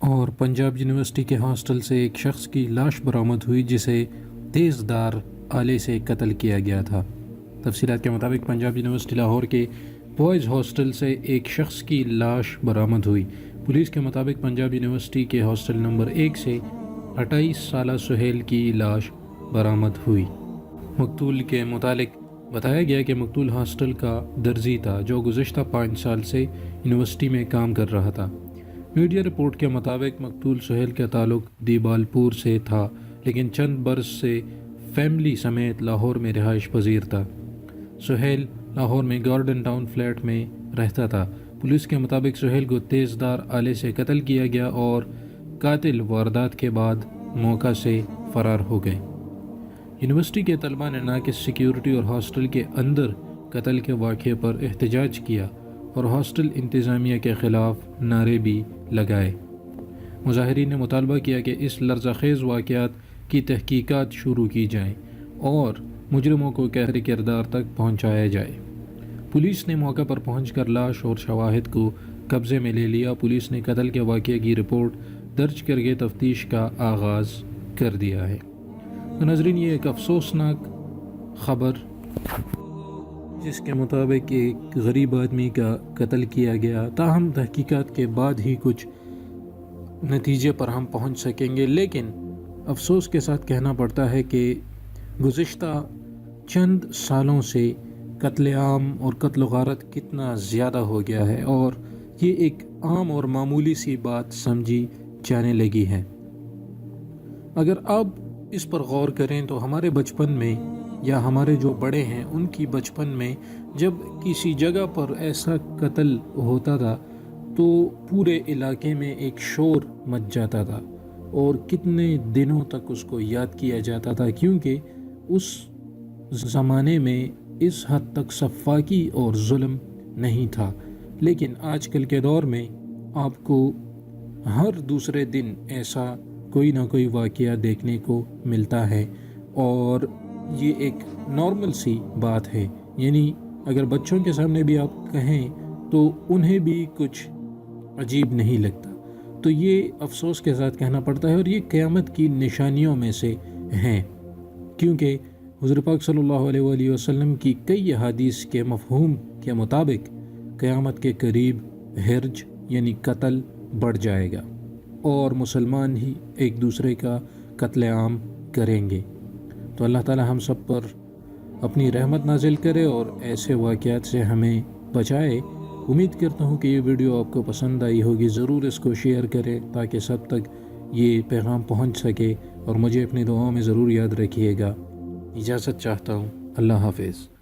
اور پنجاب یونیورسٹی کے ہاسٹل سے ایک شخص کی لاش برآمد ہوئی جسے تیز دھار آلے سے قتل کیا گیا تھا۔ تفصیلات کے مطابق پنجاب یونیورسٹی لاہور کے بوائز ہاسٹل سے ایک شخص کی لاش برآمد ہوئی۔ پولیس کے مطابق پنجاب یونیورسٹی کے ہاسٹل نمبر 1 سے 28 سالہ سہیل کی لاش برآمد ہوئی۔ مقتول کے متعلق بتایا گیا کہ مقتول ہاسٹل کا درزی تھا جو گزشتہ 5 سال سے یونیورسٹی میں کام کر رہا تھا۔ میڈیا رپورٹ کے مطابق مقتول سہیل کا تعلق دیبالپور سے تھا لیکن چند برس سے فیملی سمیت لاہور میں رہائش پذیر تھا۔ سہیل لاہور میں گارڈن ٹاؤن فلیٹ میں رہتا تھا۔ پولیس کے مطابق سہیل کو تیز دھار آلے سے قتل کیا گیا اور قاتل واردات کے بعد موقع سے فرار ہو گئے۔ یونیورسٹی کے طلباء نے ناقص سیکیورٹی اور ہاسٹل کے اندر قتل کے واقعے پر احتجاج کیا اور ہاسٹل انتظامیہ کے خلاف نعرے بھی لگائے۔ مظاہرین نے مطالبہ کیا کہ اس لرزہ خیز واقعات کی تحقیقات شروع کی جائیں اور مجرموں کو قہری کردار تک پہنچایا جائے۔ پولیس نے موقع پر پہنچ کر لاش اور شواہد کو قبضے میں لے لیا۔ پولیس نے قتل کے واقعے کی رپورٹ درج کر کے تفتیش کا آغاز کر دیا ہے۔ تو ناظرین، یہ ایک افسوسناک خبر جس کے مطابق ایک غریب آدمی کا قتل کیا گیا، تاہم تحقیقات کے بعد ہی کچھ نتیجے پر ہم پہنچ سکیں گے، لیکن افسوس کے ساتھ کہنا پڑتا ہے کہ گزشتہ چند سالوں سے قتل عام اور قتل و غارت کتنا زیادہ ہو گیا ہے اور یہ ایک عام اور معمولی سی بات سمجھی جانے لگی ہے۔ اگر آپ اس پر غور کریں تو ہمارے بچپن میں یا ہمارے جو بڑے ہیں ان کی بچپن میں جب کسی جگہ پر ایسا قتل ہوتا تھا تو پورے علاقے میں ایک شور مچ جاتا تھا اور کتنے دنوں تک اس کو یاد کیا جاتا تھا، کیونکہ اس زمانے میں اس حد تک سفاکی اور ظلم نہیں تھا۔ لیکن آج کل کے دور میں آپ کو ہر دوسرے دن ایسا کوئی نہ کوئی واقعہ دیکھنے کو ملتا ہے اور یہ ایک نارمل سی بات ہے، یعنی اگر بچوں کے سامنے بھی آپ کہیں تو انہیں بھی کچھ عجیب نہیں لگتا۔ تو یہ افسوس کے ساتھ کہنا پڑتا ہے اور یہ قیامت کی نشانیوں میں سے ہیں، کیونکہ حضور پاک صلی اللہ علیہ وآلہ وسلم کی کئی احادیث کے مفہوم کے مطابق قیامت کے قریب ہرج یعنی قتل بڑھ جائے گا اور مسلمان ہی ایک دوسرے کا قتل عام کریں گے۔ تو اللہ تعالی ہم سب پر اپنی رحمت نازل کرے اور ایسے واقعات سے ہمیں بچائے۔ امید کرتا ہوں کہ یہ ویڈیو آپ کو پسند آئی ہوگی، ضرور اس کو شیئر کریں تاکہ سب تک یہ پیغام پہنچ سکے اور مجھے اپنی دعاؤں میں ضرور یاد رکھیے گا۔ اجازت چاہتا ہوں، اللہ حافظ۔